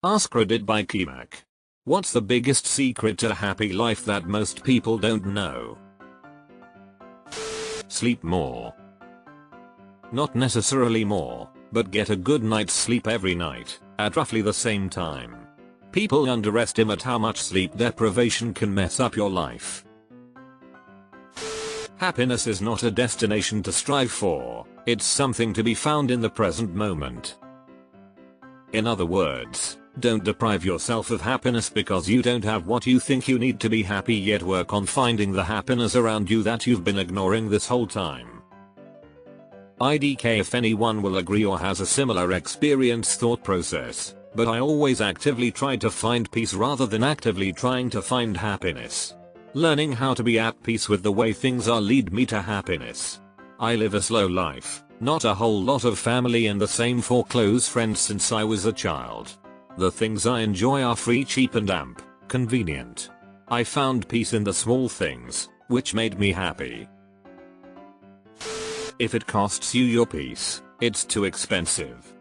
AskReddit by Kimak. What's the biggest secret to a happy life that most people don't know? Sleep more. Not necessarily more, but get a good night's sleep every night, at roughly the same time. People underestimate how much sleep deprivation can mess up your life. Happiness is not a destination to strive for, it's something to be found in the present moment. In other words, don't deprive yourself of happiness because you don't have what you think you need to be happy, yet work on finding the happiness around you that you've been ignoring this whole time. IDK if anyone will agree or has a similar experience thought process, but I always actively try to find peace rather than actively trying to find happiness. Learning how to be at peace with the way things are lead me to happiness. I live a slow life, not a whole lot of family and the same 4 close friends since I was a child. The things I enjoy are free, cheap and convenient. I found peace in the small things, which made me happy. If it costs you your peace, it's too expensive.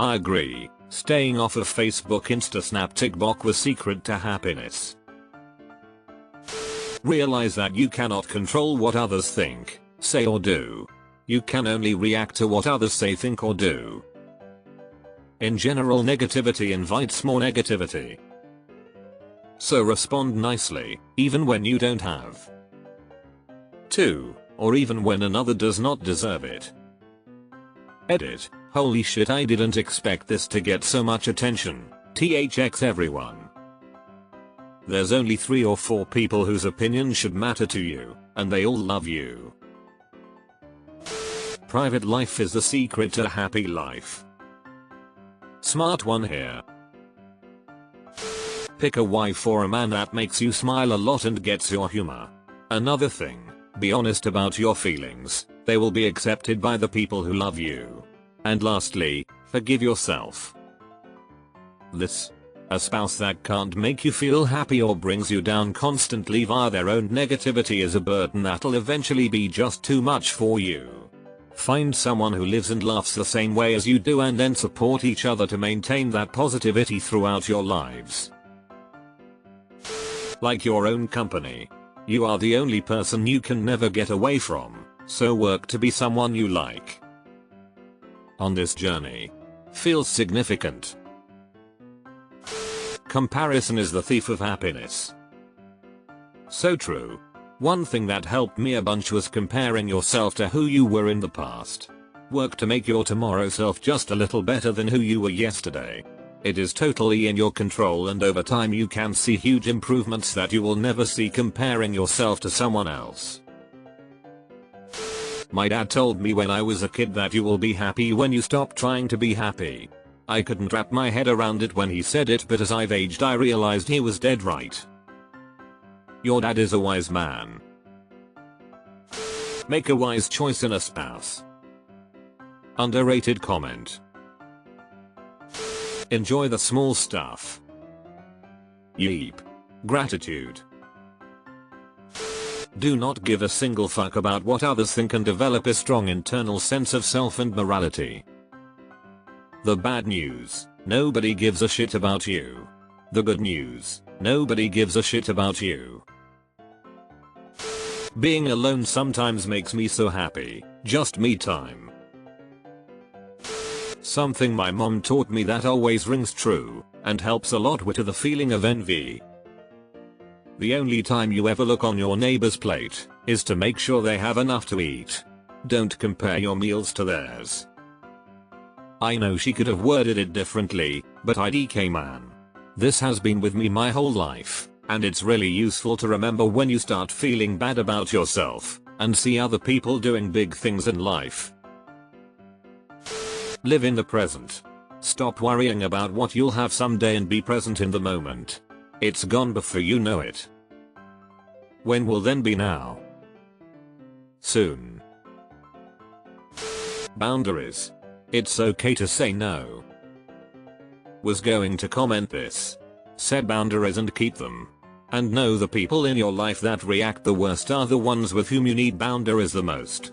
I agree, staying off of Facebook, Insta, Snap, TikTok was secret to happiness. Realize that you cannot control what others think, say or do. You can only react to what others say, think or do. In general, negativity invites more negativity. So respond nicely, even when you don't have to, or even when another does not deserve it. Edit. Holy shit, I didn't expect this to get so much attention. THX everyone. There's only 3 or 4 people whose opinion should matter to you, and they all love you. Private life is the secret to a happy life. Smart one here. Pick a wife or a man that makes you smile a lot and gets your humor. Another thing, be honest about your feelings, they will be accepted by the people who love you. And lastly, forgive yourself. A spouse that can't make you feel happy or brings you down constantly via their own negativity is a burden that'll eventually be just too much for you. Find someone who lives and laughs the same way as you do and then support each other to maintain that positivity throughout your lives. Like your own company. You are the only person you can never get away from, so work to be someone you like. On this journey, feel significant. Comparison is the thief of happiness. So true. One thing that helped me a bunch was comparing yourself to who you were in the past. Work to make your tomorrow self just a little better than who you were yesterday. It is totally in your control, and over time you can see huge improvements that you will never see comparing yourself to someone else. My dad told me when I was a kid that you will be happy when you stop trying to be happy. I couldn't wrap my head around it when he said it, but as I've aged I realized he was dead right. Your dad is a wise man. Make a wise choice in a spouse. Underrated comment. Enjoy the small stuff. Yeep. Gratitude. Do not give a single fuck about what others think and develop a strong internal sense of self and morality. The bad news, nobody gives a shit about you. The good news, nobody gives a shit about you. Being alone sometimes makes me so happy, just me time. Something my mom taught me that always rings true, and helps a lot with the feeling of envy. The only time you ever look on your neighbor's plate, is to make sure they have enough to eat. Don't compare your meals to theirs. I know she could have worded it differently, but IDK man. This has been with me my whole life, and it's really useful to remember when you start feeling bad about yourself, and see other people doing big things in life. Live in the present. Stop worrying about what you'll have someday and be present in the moment. It's gone before you know it. When will then be now? Soon. Boundaries. It's okay to say no. Was going to comment this. Set boundaries and keep them. And know the people in your life that react the worst are the ones with whom you need boundaries the most.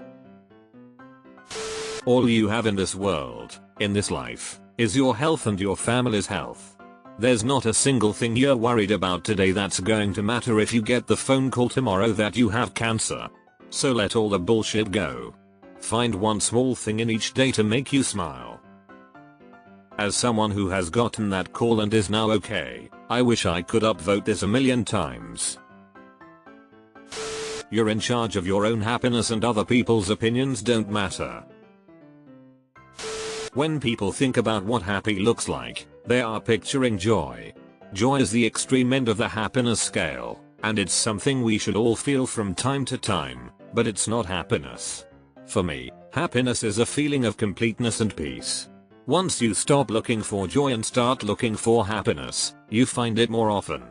All you have in this world, in this life, is your health and your family's health. There's not a single thing you're worried about today that's going to matter if you get the phone call tomorrow that you have cancer. So let all the bullshit go. Find one small thing in each day to make you smile. As someone who has gotten that call and is now okay, I wish I could upvote this a million times. You're in charge of your own happiness and other people's opinions don't matter. When people think about what happy looks like, they are picturing joy. Joy is the extreme end of the happiness scale, and it's something we should all feel from time to time, but it's not happiness. For me, happiness is a feeling of completeness and peace. Once you stop looking for joy and start looking for happiness, you find it more often.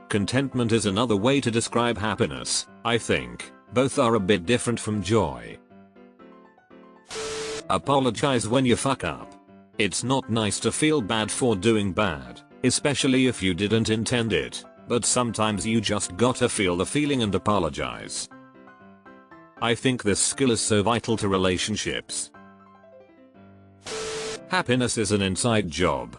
Contentment is another way to describe happiness, I think. Both are a bit different from joy. Apologize when you fuck up. It's not nice to feel bad for doing bad, especially if you didn't intend it, but sometimes you just gotta feel the feeling and apologize. I think this skill is so vital to relationships. Happiness is an inside job.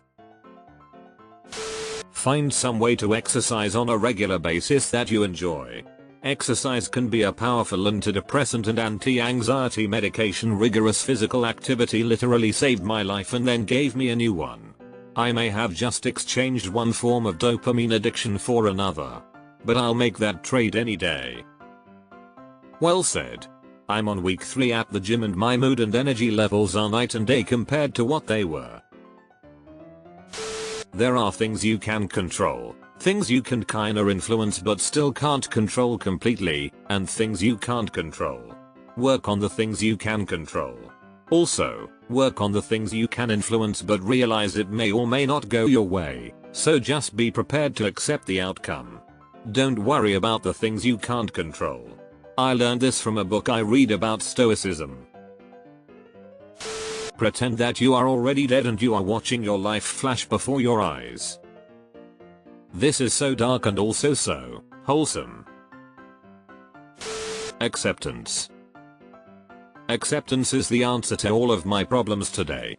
Find some way to exercise on a regular basis that you enjoy. Exercise can be a powerful antidepressant and anti-anxiety medication. Rigorous physical activity literally saved my life and then gave me a new one. I may have just exchanged one form of dopamine addiction for another, but I'll make that trade any day. Well said. I'm on week 3 at the gym and my mood and energy levels are night and day compared to what they were. There are things you can control, things you can kinda influence but still can't control completely, and things you can't control. Work on the things you can control. Also, work on the things you can influence but realize it may or may not go your way, so just be prepared to accept the outcome. Don't worry about the things you can't control. I learned this from a book I read about Stoicism. Pretend that you are already dead and you are watching your life flash before your eyes. This is so dark and also so wholesome. Acceptance. Acceptance is the answer to all of my problems today.